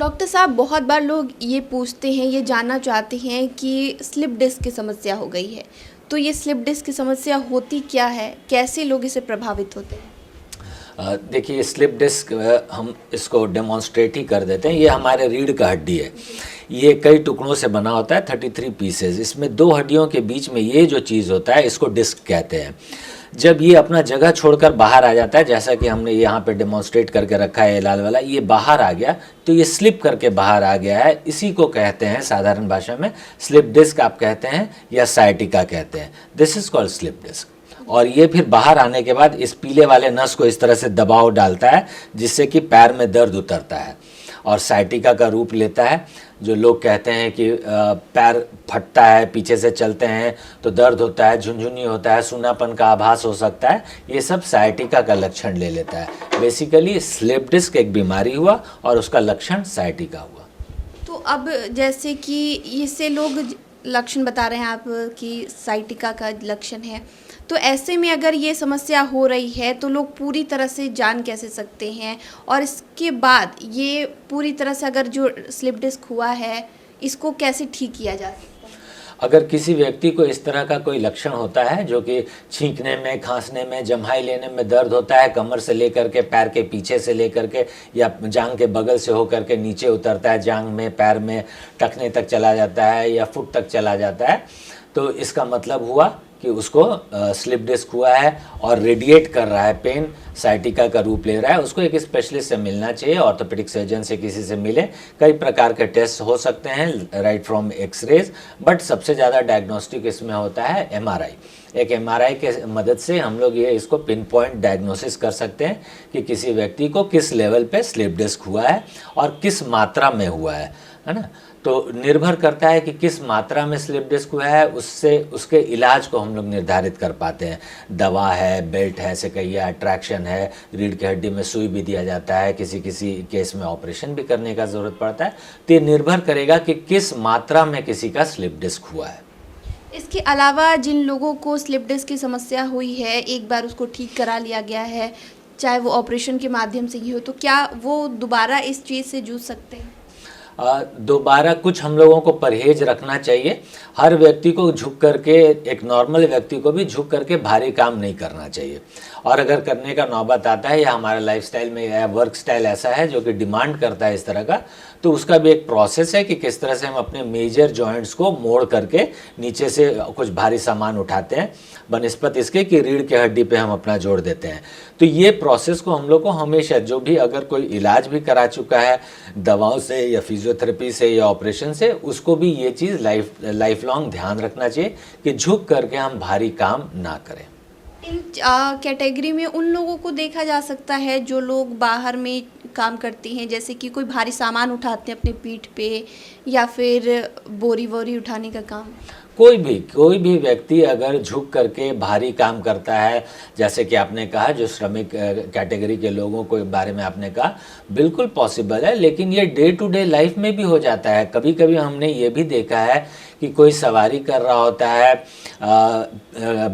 Doctor साहब, बहुत बार लोग ये पूछते हैं, ये जानना चाहते हैं कि स्लिप डिस्क की समस्या हो गई है। तो ये स्लिप डिस्क की समस्या होती क्या है? कैसे लोग इससे प्रभावित होते हैं? देखिए, स्लिप डिस्क हम इसको डेमोन्स्ट्रेट ही कर देते हैं। ये हमारे रीढ़ का हड्डी है। ये कई टुकड़ों से बना होता है, 33 पीसेज। इसमें दो हड्डियों के बीच में ये जो चीज़ होता है, इसको डिस्क कहते हैं। जब ये अपना जगह छोड़कर बाहर आ जाता है, जैसा कि हमने यहाँ पे डेमोन्स्ट्रेट करके रखा है, ये लाल वाला, ये बाहर आ गया तो ये स्लिप करके बाहर आ गया है। इसी को कहते हैं साधारण भाषा में स्लिप डिस्क आप कहते हैं या साइटिका कहते हैं। This is called slip disc. और ये फिर बाहर आने के बाद इस पीले वाले नस को इस तरह से दबाव डालता है, जिससे कि पैर में दर्द उतरता है और साइटिका का रूप लेता है। जो लोग कहते हैं कि पैर फटता है, पीछे से चलते हैं तो दर्द होता है, झुनझुनी होता है, सूनापन का आभास हो सकता है, ये सब साइटिका का लक्षण ले लेता है। बेसिकली स्लिप डिस्क एक बीमारी हुआ और उसका लक्षण साइटिका हुआ। तो अब जैसे कि इससे लोग लक्षण बता रहे हैं आप कि साइटिका का लक्षण है, तो ऐसे में अगर ये समस्या हो रही है तो लोग पूरी तरह से जान कैसे सकते हैं? और इसके बाद ये पूरी तरह से अगर जो स्लिप डिस्क हुआ है, इसको कैसे ठीक किया जा सकता है? अगर किसी व्यक्ति को इस तरह का कोई लक्षण होता है, जो कि छींकने में, खांसने में, जम्हाई लेने में दर्द होता है, कमर से लेकर के पैर के पीछे से लेकर के या जांग के बगल से होकर के नीचे उतरता है, जांग में, पैर में, टखने तक चला जाता है या फुट तक चला जाता है, तो इसका मतलब हुआ कि उसको स्लिप डिस्क हुआ है और रेडिएट कर रहा है, पेन साइटिका का रूप ले रहा है। उसको एक स्पेशलिस्ट से मिलना चाहिए, ऑर्थोपेडिक सर्जन से किसी से मिले। कई प्रकार के टेस्ट हो सकते हैं, राइट फ्रॉम एक्सरेज, बट सबसे ज़्यादा डायग्नोस्टिक इसमें होता है एमआरआई। एक एमआरआई के मदद से हम लोग ये इसको पिन पॉइंट डायग्नोसिस कर सकते हैं कि किसी व्यक्ति को किस लेवल पे स्लिप डिस्क हुआ है और किस मात्रा में हुआ है ना। तो निर्भर करता है कि किस मात्रा में स्लिप डिस्क हुआ है, उससे उसके इलाज को हम लोग निर्धारित कर पाते हैं। दवा है, बेल्ट है, सेकैया, ट्रैक्शन है, रीढ़ की हड्डी में सुई भी दिया जाता है, किसी किसी केस में ऑपरेशन भी करने का ज़रूरत पड़ता है। तो ये निर्भर करेगा कि किस मात्रा में किसी का स्लिप डिस्क हुआ है। इसके अलावा जिन लोगों को स्लिप डिस्क की समस्या हुई है, एक बार उसको ठीक करा लिया गया है, चाहे वो ऑपरेशन के माध्यम से ही हो, तो क्या वो दोबारा इस चीज़ से जूझ सकते हैं? दोबारा कुछ हम लोगों को परहेज रखना चाहिए। हर व्यक्ति को झुक करके, एक नॉर्मल व्यक्ति को भी झुक करके भारी काम नहीं करना चाहिए। और अगर करने का नौबत आता है या हमारा लाइफस्टाइल में या वर्क स्टाइल ऐसा है जो कि डिमांड करता है इस तरह का, तो उसका भी एक प्रोसेस है कि किस तरह से हम अपने मेजर जॉइंट्स को मोड़ करके नीचे से कुछ भारी सामान उठाते हैं, बनिस्पत इसके कि रीढ़ के हड्डी पे हम अपना जोड़ देते हैं। तो ये प्रोसेस को हम लोग को हमेशा, जो भी अगर कोई इलाज भी करा चुका है दवाओं से या फिजियोथेरेपी से या ऑपरेशन से, उसको भी ये चीज़ लाइफ लॉन्ग ध्यान रखना चाहिए कि झुक करके हम भारी काम ना करें। इन कैटेगरी में उन लोगों को देखा जा सकता है जो लोग बाहर में काम करते हैं, जैसे कि कोई भारी सामान उठाते हैं अपने पीठ पे, या फिर बोरी वोरी उठाने का काम। कोई भी व्यक्ति अगर झुक करके भारी काम करता है, जैसे कि आपने कहा जो श्रमिक कैटेगरी के लोगों के बारे में आपने कहा, बिल्कुल पॉसिबल है। लेकिन ये डे टू डे लाइफ में भी हो जाता है। कभी कभी हमने ये भी देखा है कि कोई सवारी कर रहा होता है,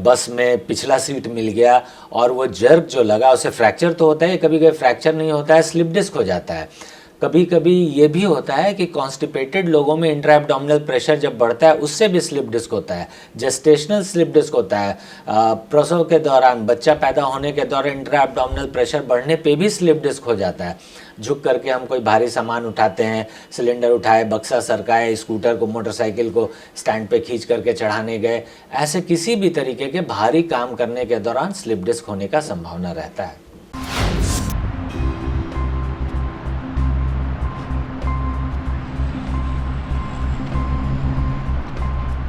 बस में पिछला सीट मिल गया और वो जर्क जो लगा उसे फ्रैक्चर तो होता है, कभी कभी फ्रैक्चर नहीं होता है, स्लिप डिस्क हो जाता है। कभी कभी ये भी होता है कि कॉन्स्टिपेटेड लोगों में इंट्रा एब्डोमिनल प्रेशर जब बढ़ता है उससे भी स्लिप डिस्क होता है। जेस्टेशनल स्लिप डिस्क होता है, प्रसव के दौरान, बच्चा पैदा होने के दौरान इंट्रा एब्डोमिनल प्रेशर बढ़ने पे भी स्लिप डिस्क हो जाता है। झुक करके हम कोई भारी सामान उठाते हैं, सिलेंडर उठाए, बक्सा सरकाए, स्कूटर को, मोटरसाइकिल को स्टैंड पे खींच करके चढ़ाने गए, ऐसे किसी भी तरीके के भारी काम करने के दौरान स्लिप डिस्क होने का संभावना रहता है।